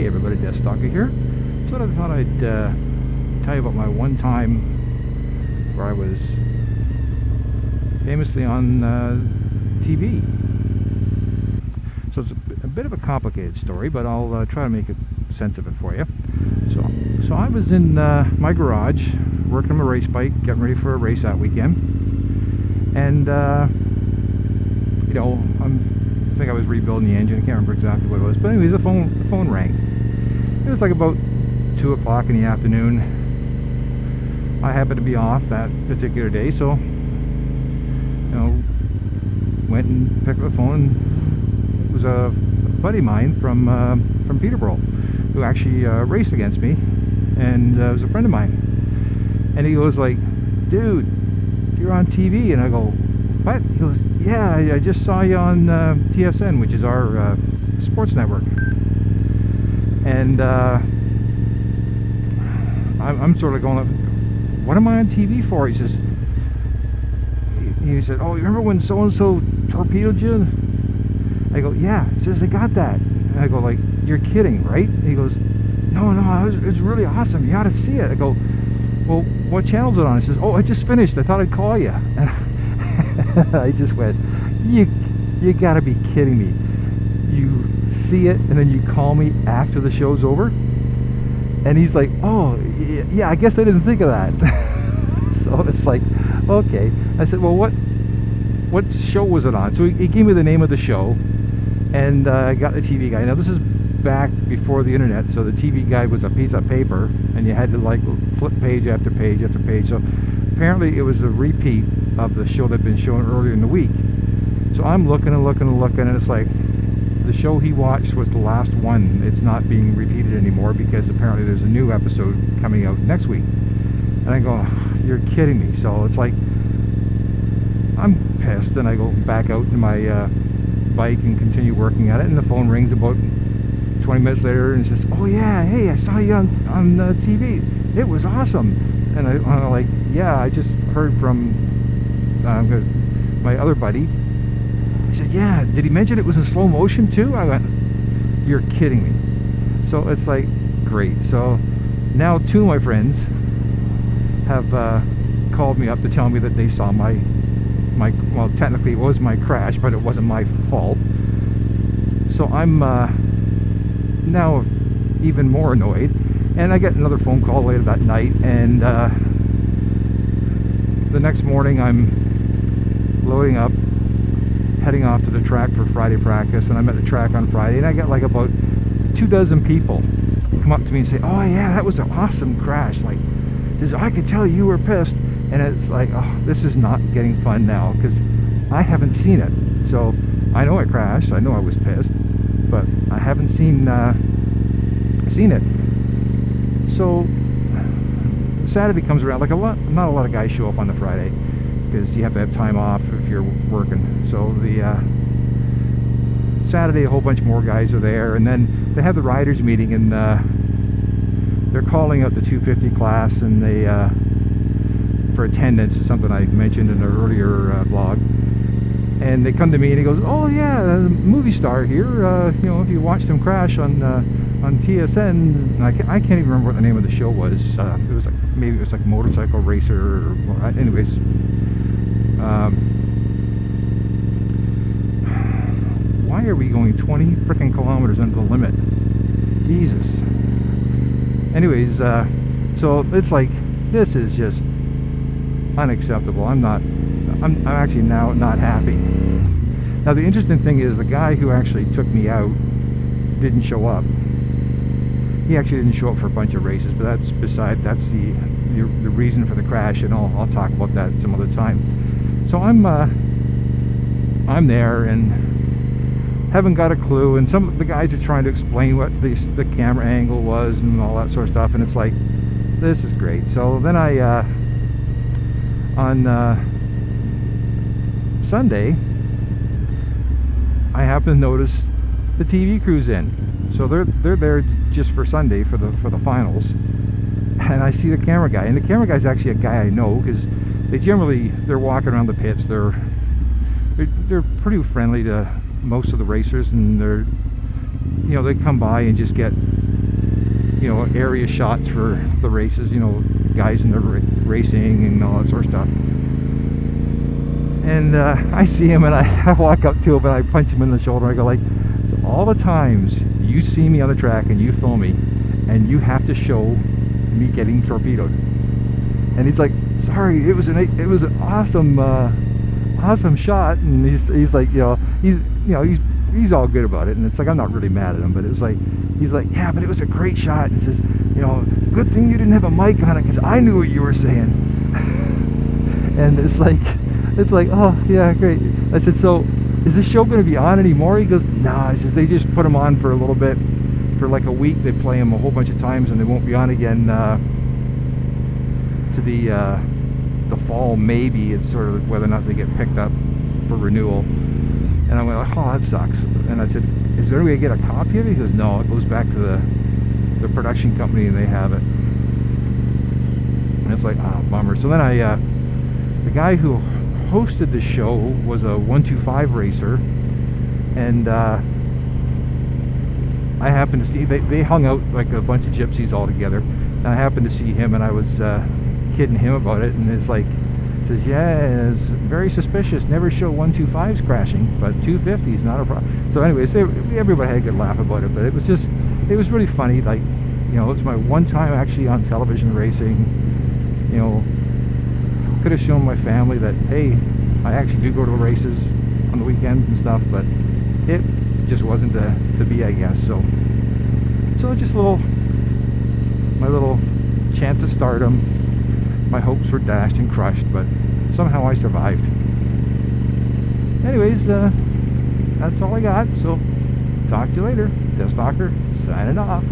Hey everybody, Death Stalker here. So I thought I'd tell you about my one time where I was famously on TV. So it's a bit of a complicated story, but I'll try to make sense of it for you. So I was in my garage working on my race bike, getting ready for a race that weekend, and you know, I think I was rebuilding the engine. I can't remember exactly what it was, but anyways, the phone rang. It was like about 2 o'clock in the afternoon. I happened to be off that particular day, so you know, went and picked up the phone. It was a buddy of mine from Peterborough who actually raced against me, and was a friend of mine. And he goes like, "Dude, you're on TV," and I go, "What?" He goes, "Yeah, I just saw you on TSN, which is our sports network." And I'm sort of going, "What am I on TV for?" He says, "Oh, you remember when so-and-so torpedoed you?" I go, "Yeah." He says, "I got that." And I go like, "You're kidding, right?" He goes, No, it's really awesome. You ought to see it." I go, "Well, what channel's it on?" He says, "Oh, I just finished. I thought I'd call you." And I just went, you gotta be kidding me. You see it and then you call me after the show's over? And he's like, "Oh, yeah, I guess I didn't think of that." So it's like, okay. I said, "Well, what show was it on?" So he gave me the name of the show, and I got the TV guide. Now this is back before the internet, so the TV guide was a piece of paper, and you had to like flip page after page after page. So apparently it was a repeat of the show that had been shown earlier in the week. So I'm looking and looking and looking, and it's like the show he watched was the last one. It's not being repeated anymore because apparently there's a new episode coming out next week. And I go, "You're kidding me." So it's like, I'm pissed, and I go back out to my bike and continue working at it, and the phone rings about 20 minutes later, and it says, "Oh yeah, hey, I saw you on TV. It was awesome." And I'm like, "Yeah, I just heard from my other buddy." He said, "Yeah, did he mention it was in slow motion too?" I went, "You're kidding me." So it's like, great. So now 2 of my friends have called me up to tell me that they saw my well, technically it was my crash, but it wasn't my fault. So I'm now even more annoyed, and I get another phone call later that night, and the next morning I'm loading up, heading off to the track for Friday practice, and I'm at the track on Friday, and I get like about 24 people come up to me and say, "Oh yeah, that was an awesome crash. Like, I could tell you were pissed." And it's like, oh, this is not getting fun now, because I haven't seen it. So I know I crashed, I know I was pissed, but I haven't seen it. So Saturday comes around, like not a lot of guys show up on the Friday, because you have to have time off if you're working. So the Saturday, a whole bunch more guys are there, and then they have the riders meeting, and they're calling out the 250 class, and they for attendance is something I mentioned in an earlier blog. And they come to me and he goes, "Oh yeah, the movie star here, you know, if you watched him crash on TSN," and I can't even remember what the name of the show was. It was like, maybe it was like Motorcycle Racer, or anyways. Why are we going 20 freaking kilometers under the limit? Jesus. Anyways, so it's like, this is just unacceptable. I'm actually now not happy. Now the interesting thing is, the guy who actually took me out didn't show up. He actually didn't show up for a bunch of races, but that's the reason for the crash, and I'll talk about that some other time. So I'm there and haven't got a clue, and some of the guys are trying to explain what the camera angle was and all that sort of stuff, and it's like, this is great. So then I on Sunday, I happen to notice the TV crew's in. So they're there just for Sunday for the finals, and I see the camera guy, and the camera guy's actually a guy I know, because they're walking around the pits. They're pretty friendly to most of the racers, and they're, you know, they come by and just get you know, area shots for the races, you know, guys in the racing and all that sort of stuff. And I see him, and I walk up to him and I punch him in the shoulder. I go like, all the times you see me on the track and you film me, and you have to show me getting torpedoed. And he's like, sorry, it was an awesome awesome shot. And he's like, he's all good about it. And it's like, I'm not really mad at him, but it's like, he's like, yeah, but it was a great shot. And he says, you know, good thing you didn't have a mic on it, because I knew what you were saying. And it's like, oh yeah, great. I said, so is this show going to be on anymore? He goes, nah. He says, they just put them on for a little bit, for like a week. They play them a whole bunch of times, and they won't be on again to the fall, maybe. It's sort of whether or not they get picked up for renewal. And I went like, oh, that sucks. And I said, is there any way to get a copy of it? He goes, no, it goes back to the production company, and they have it. And it's like, oh, bummer. So then the guy who hosted the show was a 125 racer, and I happened to see, they hung out like a bunch of gypsies all together, and I happened to see him, and I was kidding him about it, and it's like, says, yeah, it's very suspicious, never show 125s crashing, but 250s not a problem. So anyways, everybody had a good laugh about it, but it was really funny. Like, you know, it's my one time actually on television racing. You know, could have shown my family that, hey, I actually do go to the races on the weekends and stuff, but it just wasn't to be, I guess. So just my little chance at stardom. My hopes were dashed and crushed, but somehow I survived. Anyways, that's all I got. So talk to you later. Deathstalker signing off.